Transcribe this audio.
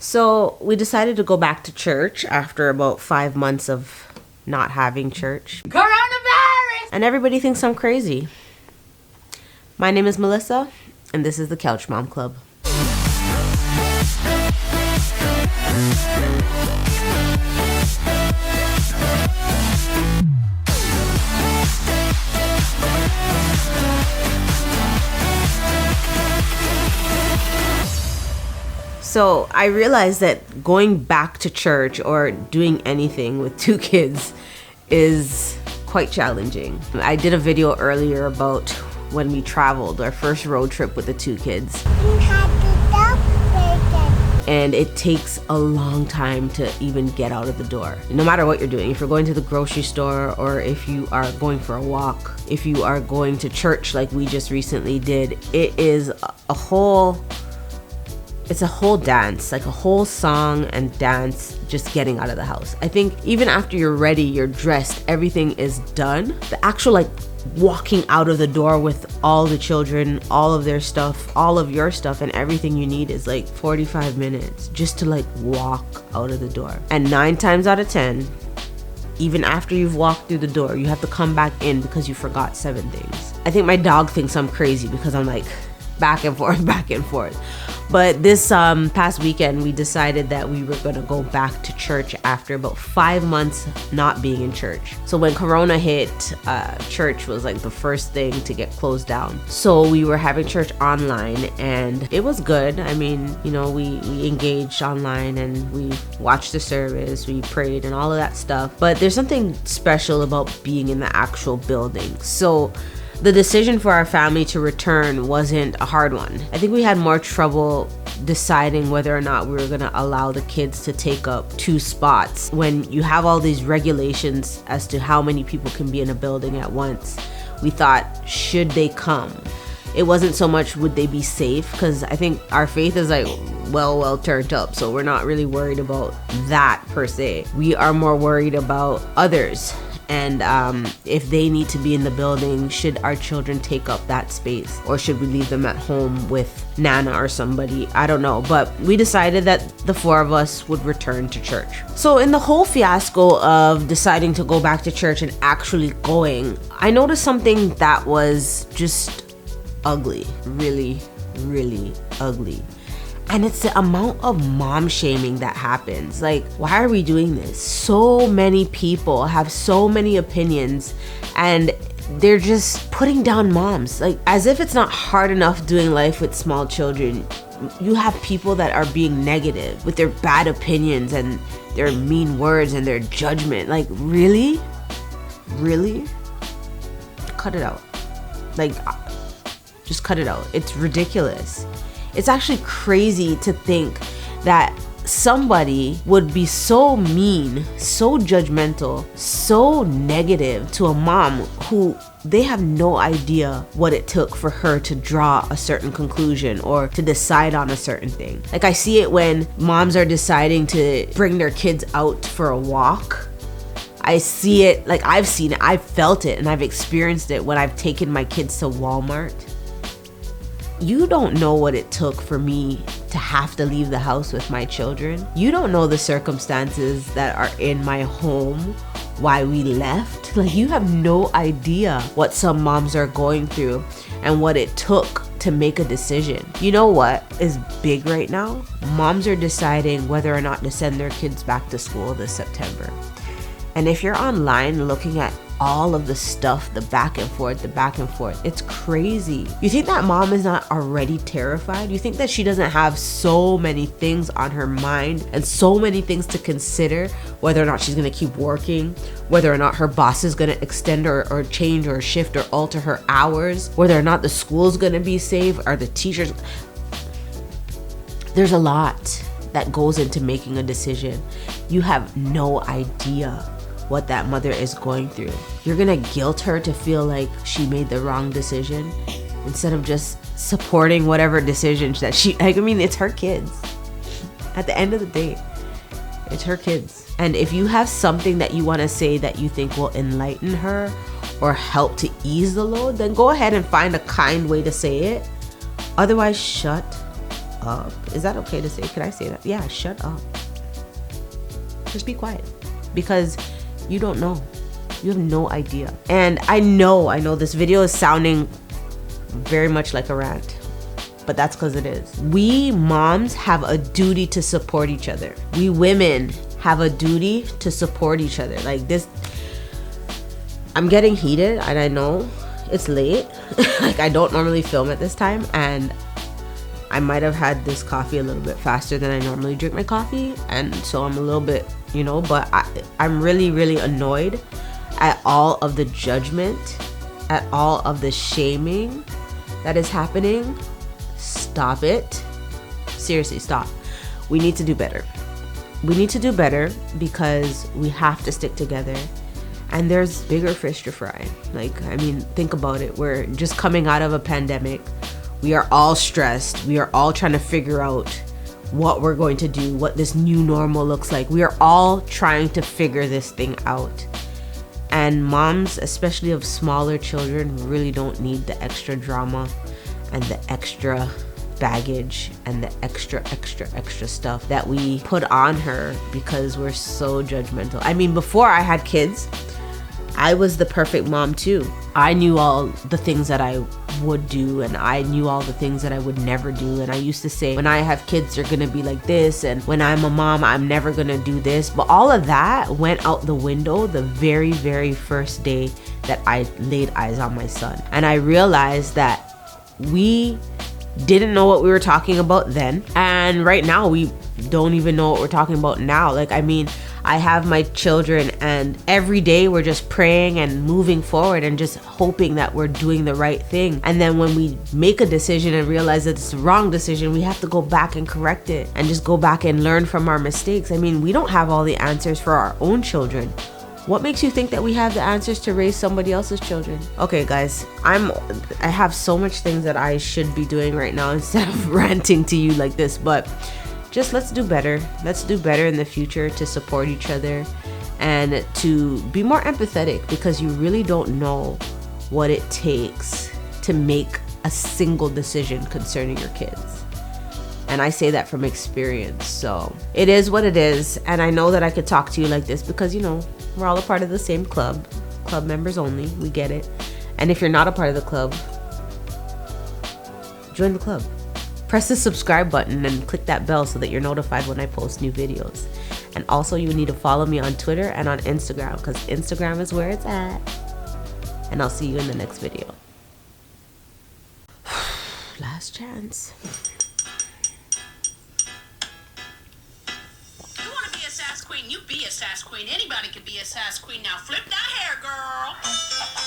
So we decided to go back to church after about 5 months of not having church. Coronavirus! And everybody thinks I'm crazy. My name is Melissa, and this is the Couch Mom Club. So I realized that going back to church or doing anything with 2 kids is quite challenging. I did a video earlier about when we traveled, our first road trip with the 2 kids. And it takes a long time to even get out of the door. No matter what you're doing, if you're going to the grocery store or if you are going for a walk, if you are going to church like we just recently did, it is a whole dance, like a whole song and dance just getting out of the house. I think even after you're ready, you're dressed, everything is done. The actual walking out of the door with all the children, all of their stuff, all of your stuff and everything you need is 45 minutes just to walk out of the door. And 9 times out of 10, even after you've walked through the door, you have to come back in because you forgot 7 things. I think my dog thinks I'm crazy because I'm back and forth. But this past weekend, we decided that we were gonna go back to church after about 5 months not being in church. So when Corona hit, church was the first thing to get closed down. So we were having church online and it was good. I mean, we engaged online and we watched the service, we prayed and all of that stuff. But there's something special about being in the actual building. So the decision for our family to return wasn't a hard one. I think we had more trouble deciding whether or not we were gonna allow the kids to take up 2 spots when you have all these regulations as to how many people can be in a building at once. We thought, should they come? It wasn't so much would they be safe, because I think our faith is well turned up, so we're not really worried about that per se. We are more worried about others. And if they need to be in the building, should our children take up that space? Or should we leave them at home with Nana or somebody? I don't know. But we decided that the 4 of us would return to church. So in the whole fiasco of deciding to go back to church and actually going, I noticed something that was just ugly. Really, really ugly. And it's the amount of mom shaming that happens. Why are we doing this? So many people have so many opinions and they're just putting down moms. As if it's not hard enough doing life with small children. You have people that are being negative with their bad opinions and their mean words and their judgment. Really? Really? Cut it out. Just cut it out. It's ridiculous. It's actually crazy to think that somebody would be so mean, so judgmental, so negative to a mom who they have no idea what it took for her to draw a certain conclusion or to decide on a certain thing. I see it when moms are deciding to bring their kids out for a walk. I see it, I've seen it, I've felt it, and I've experienced it when I've taken my kids to Walmart. You don't know what it took for me to have to leave the house with my children. You don't know the circumstances that are in my home, why we left. You have no idea what some moms are going through and what it took to make a decision. You know what is big right now? Moms are deciding whether or not to send their kids back to school this September. And if you're online looking at all of the stuff, the back and forth, it's crazy. You think that mom is not already terrified? You think that she doesn't have so many things on her mind and so many things to consider, whether or not she's gonna keep working, whether or not her boss is gonna extend or change or shift or alter her hours, whether or not the school's gonna be safe, or the teachers. There's a lot that goes into making a decision. You have no idea what that mother is going through. You're gonna guilt her to feel like she made the wrong decision instead of just supporting whatever decision that she, it's her kids. At the end of the day, it's her kids. And if you have something that you wanna say that you think will enlighten her or help to ease the load, then go ahead and find a kind way to say it. Otherwise, shut up. Is that okay to say? Can I say that? Yeah, shut up. Just be quiet. Because you don't know. You have no idea. And I know this video is sounding very much like a rant, but that's because it is. We moms have a duty to support each other. We women have a duty to support each other. Like this, I'm getting heated and I know it's late. Like I don't normally film at this time, and I might have had this coffee a little bit faster than I normally drink my coffee, and so I'm a little bit, but I'm really annoyed at all of the judgment, at all of the shaming that is happening. Stop it. Seriously, stop. We need to do better. We need to do better because we have to stick together, and there's bigger fish to fry. Like, I mean, think about it. We're just coming out of a pandemic. We are all stressed. We are all trying to figure out what we're going to do, what this new normal looks like. We are all trying to figure this thing out. And moms, especially of smaller children, really don't need the extra drama and the extra baggage and the extra stuff that we put on her because we're so judgmental. I mean, before I had kids, I was the perfect mom too. I knew all the things that I would do, and I knew all the things that I would never do. And I used to say, when I have kids, they're gonna be like this, and when I'm a mom, I'm never gonna do this. But all of that went out the window the very first day that I laid eyes on my son. And I realized that we didn't know what we were talking about then, and right now we don't even know what we're talking about now. Like, I mean, I have my children, and every day we're just praying and moving forward and just hoping that we're doing the right thing. And then when we make a decision and realize that it's the wrong decision, we have to go back and correct it and just go back and learn from our mistakes. I mean, we don't have all the answers for our own children. What makes you think that we have the answers to raise somebody else's children? Okay, guys, I have so much things that I should be doing right now instead of ranting to you like this, but just let's do better. Let's do better in the future to support each other and to be more empathetic, because you really don't know what it takes to make a single decision concerning your kids. And I say that from experience. So it is what it is. And I know that I could talk to you like this because, we're all a part of the same club. Club members only. We get it. And if you're not a part of the club, join the club. Press the subscribe button and click that bell so that you're notified when I post new videos. And also, you need to follow me on Twitter and on Instagram, because Instagram is where it's at. And I'll see you in the next video. Last chance. You want to be a sass queen? You be a sass queen. Anybody can be a sass queen. Now flip that hair, girl.